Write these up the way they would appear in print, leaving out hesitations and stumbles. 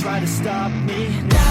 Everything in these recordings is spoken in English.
try to stop me now.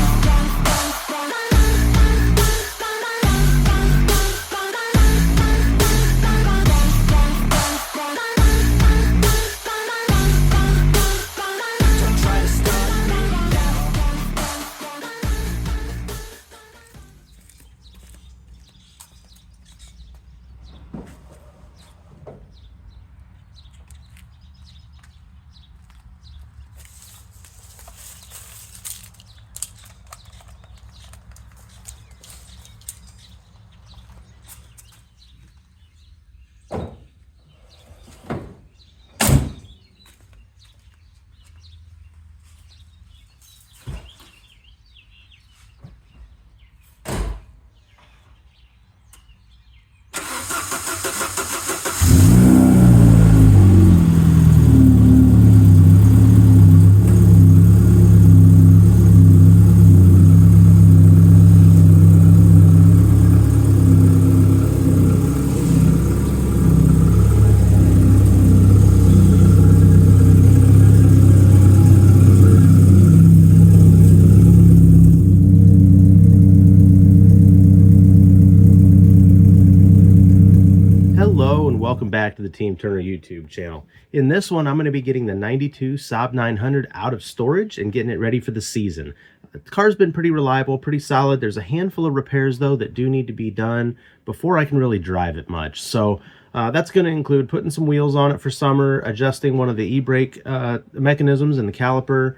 Hello and welcome back to the Team Turner YouTube channel. In this one, I'm going to be getting the 92 Saab 900 out of storage and getting it ready for the season. The car's been pretty reliable, pretty solid. There's a handful of repairs though that do need to be done before I can really drive it much. So that's going to include putting some wheels on it for summer, adjusting one of the e-brake mechanisms in the caliper,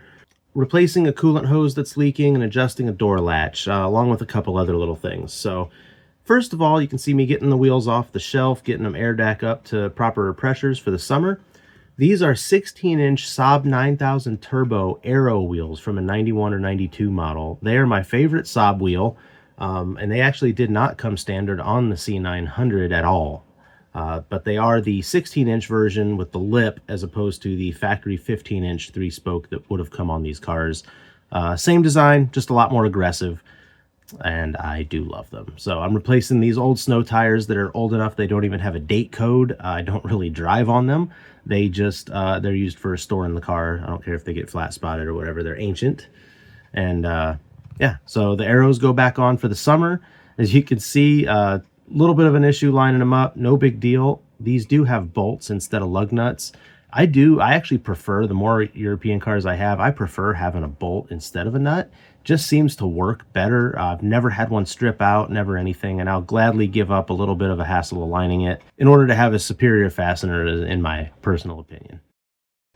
replacing a coolant hose that's leaking, and adjusting a door latch, along with a couple other little things. So first of all, you can see me getting the wheels off the shelf, getting them air back up to proper pressures for the summer. These are 16-inch Saab 9000 Turbo Aero wheels from a 91 or 92 model. They are my favorite Saab wheel, and they actually did not come standard on the C900 at all. But they are the 16-inch version with the lip as opposed to the factory 15-inch 3-spoke that would have come on these cars. Same design, just a lot more aggressive. And I do love them. So I'm replacing these old snow tires that are old enough they don't even have a date code. I don't really drive on them. They just they're used for storing the car. I don't care if they get flat spotted or whatever. They're ancient. And yeah, so the arrows go back on for the summer. As you can see, a little bit of an issue lining them up. No big deal. These do have bolts instead of lug nuts. I actually prefer, the more European cars I have, I prefer having a bolt instead of a nut. Just seems to work better. I've never had one strip out, never anything, and I'll gladly give up a little bit of a hassle aligning it in order to have a superior fastener, in my personal opinion.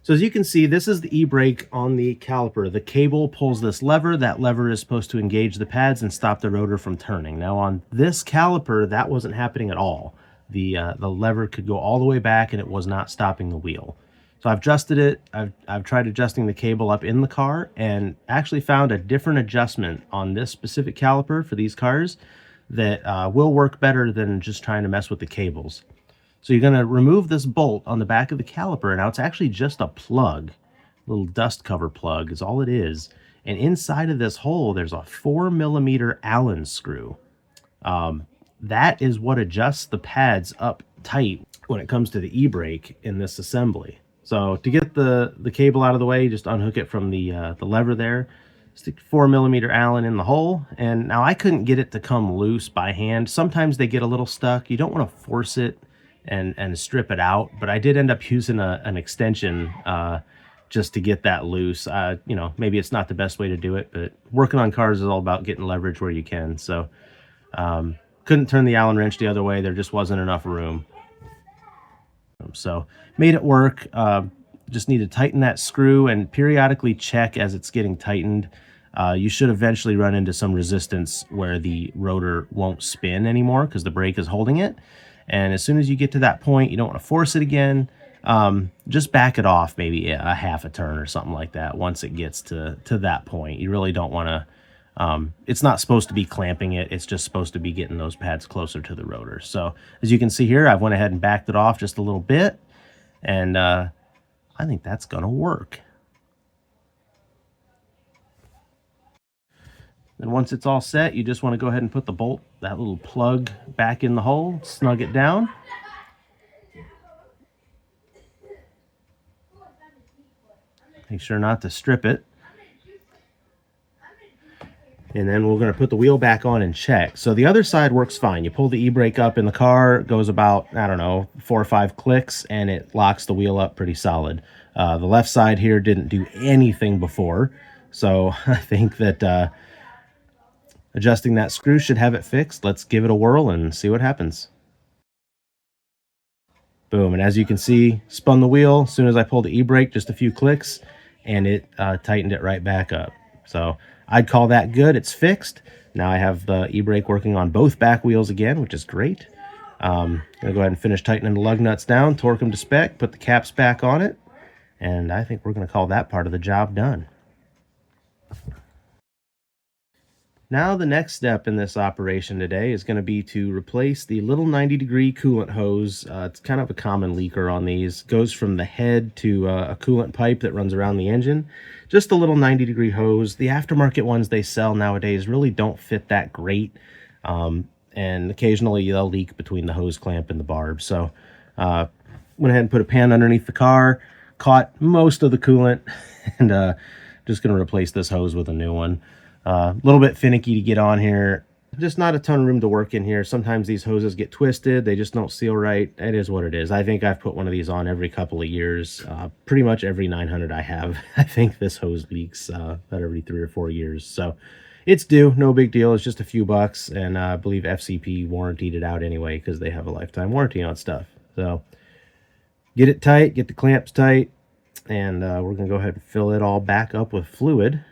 So as you can see, this is the e-brake on the caliper. The cable pulls this lever. That lever is supposed to engage the pads and stop the rotor from turning. Now on this caliper, that wasn't happening at all. The lever could go all the way back and it was not stopping the wheel. So I've adjusted it. I've tried adjusting the cable up in the car and actually found a different adjustment on this specific caliper for these cars that will work better than just trying to mess with the cables. So you're going to remove this bolt on the back of the caliper. Now it's actually just a plug, a little dust cover plug is all it is. And inside of this hole, there's a 4mm Allen screw. That is what adjusts the pads up tight when it comes to the e-brake in this assembly. So to get the cable out of the way, just unhook it from the lever there, stick 4mm Allen in the hole, and now I couldn't get it to come loose by hand. Sometimes they get a little stuck. You don't want to force it and strip it out, but I did end up using an extension just to get that loose. You know, maybe it's not the best way to do it, but working on cars is all about getting leverage where you can. So couldn't turn the Allen wrench the other way. There just wasn't enough room. So made it work. Just need to tighten that screw and periodically check as it's getting tightened. You should eventually run into some resistance where the rotor won't spin anymore because the brake is holding it. And as soon as you get to that point, you don't want to force it again. Just back it off maybe a half a turn or something like that once it gets to that point. You really don't want to, it's not supposed to be clamping it. It's just supposed to be getting those pads closer to the rotor. So as you can see here, I've went ahead and backed it off just a little bit. And I think that's going to work. Then once it's all set, you just want to go ahead and put the bolt, that little plug, back in the hole, snug it down. Make sure not to strip it. And then we're going to put the wheel back on and check. So the other side works fine. You pull the e-brake up in the car, it goes about, I don't know, 4 or 5 clicks, and it locks the wheel up pretty solid. The left side here didn't do anything before. So I think that adjusting that screw should have it fixed. Let's give it a whirl and see what happens. Boom. And as you can see, spun the wheel. As soon as I pulled the e-brake, just a few clicks, and it tightened it right back up. So I'd call that good. It's fixed. Now I have the e-brake working on both back wheels again, which is great. I'm going to go ahead and finish tightening the lug nuts down, torque them to spec, put the caps back on it, and I think we're going to call that part of the job done. Now the next step in this operation today is going to be to replace the little 90-degree coolant hose. It's kind of a common leaker on these. It goes from the head to a coolant pipe that runs around the engine. Just a little 90-degree hose. The aftermarket ones they sell nowadays really don't fit that great. And occasionally they'll leak between the hose clamp and the barb. So went ahead and put a pan underneath the car, caught most of the coolant, and just going to replace this hose with a new one. A little bit finicky to get on here. Just not a ton of room to work in here. Sometimes these hoses get twisted. They just don't seal right. It is what it is. I think I've put one of these on every couple of years. Pretty much every 900 I have. I think this hose leaks about every 3 or 4 years. So it's due. No big deal. It's just a few bucks. And I believe FCP warrantied it out anyway because they have a lifetime warranty on stuff. So get it tight. Get the clamps tight. And we're going to go ahead and fill it all back up with fluid.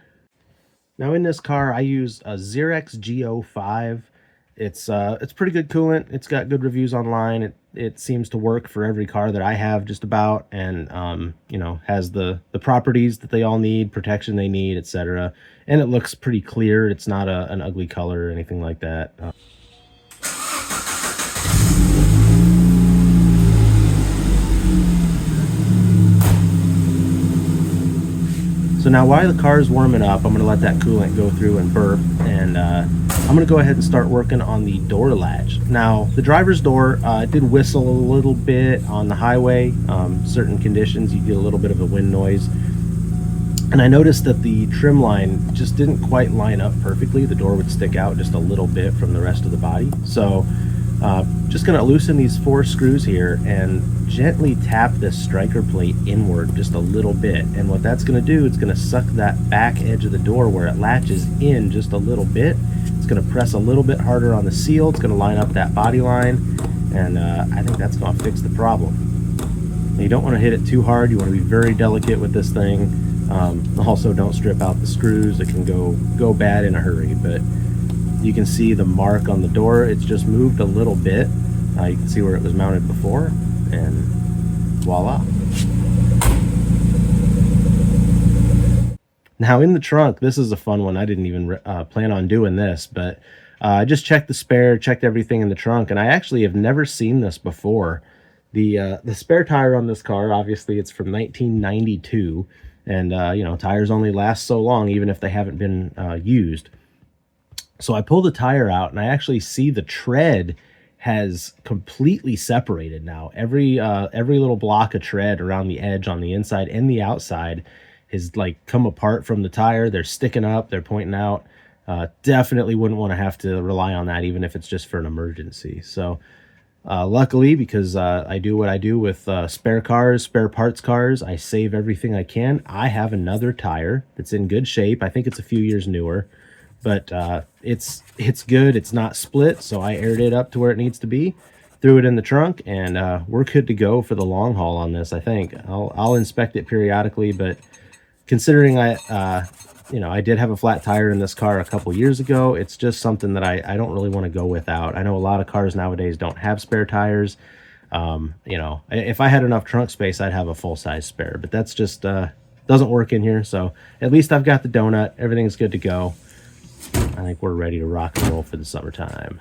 Now in this car, I use a Xerox G05. It's pretty good coolant. It's got good reviews online. It seems to work for every car that I have just about, and you know, has the properties that they all need, protection they need, etc. And it looks pretty clear. It's not an ugly color or anything like that. So now while the car is warming up, I'm going to let that coolant go through and burp, and I'm going to go ahead and start working on the door latch. Now, the driver's door, it did whistle a little bit on the highway. Certain conditions, you get a little bit of a wind noise. And I noticed that the trim line just didn't quite line up perfectly. The door would stick out just a little bit from the rest of the body. So just going to loosen these 4 screws here and gently tap this striker plate inward just a little bit. And what that's going to do, it's going to suck that back edge of the door where it latches in just a little bit. It's going to press a little bit harder on the seal. It's going to line up that body line, and I think that's going to fix the problem. Now, you don't want to hit it too hard. You want to be very delicate with this thing. Also, don't strip out the screws. It can go bad in a hurry, but you can see the mark on the door. It's just moved a little bit. You can see where it was mounted before, and voila. Now in the trunk, this is a fun one. I didn't even plan on doing this, but I just checked the spare, checked everything in the trunk, and I actually have never seen this before. The spare tire on this car, obviously it's from 1992, and you know, tires only last so long even if they haven't been used. So I pull the tire out, and I actually see the tread has completely separated now. Every little block of tread around the edge on the inside and the outside has like come apart from the tire. They're sticking up, they're pointing out. Definitely wouldn't want to have to rely on that, even if it's just for an emergency. So luckily, because I do what I do with spare cars, spare parts cars, I save everything I can. I have another tire that's in good shape. I think it's a few years newer, but it's good. It's not split, so I aired it up to where it needs to be, threw it in the trunk, and we're good to go for the long haul on this. I think I'll inspect it periodically, but considering you know, I did have a flat tire in this car a couple years ago, it's just something that I don't really want to go without. I know a lot of cars nowadays don't have spare tires. You know, if I had enough trunk space, I'd have a full-size spare, but that's just doesn't work in here. So at least I've got the donut. Everything's good to go. I think we're ready to rock and roll for the summertime.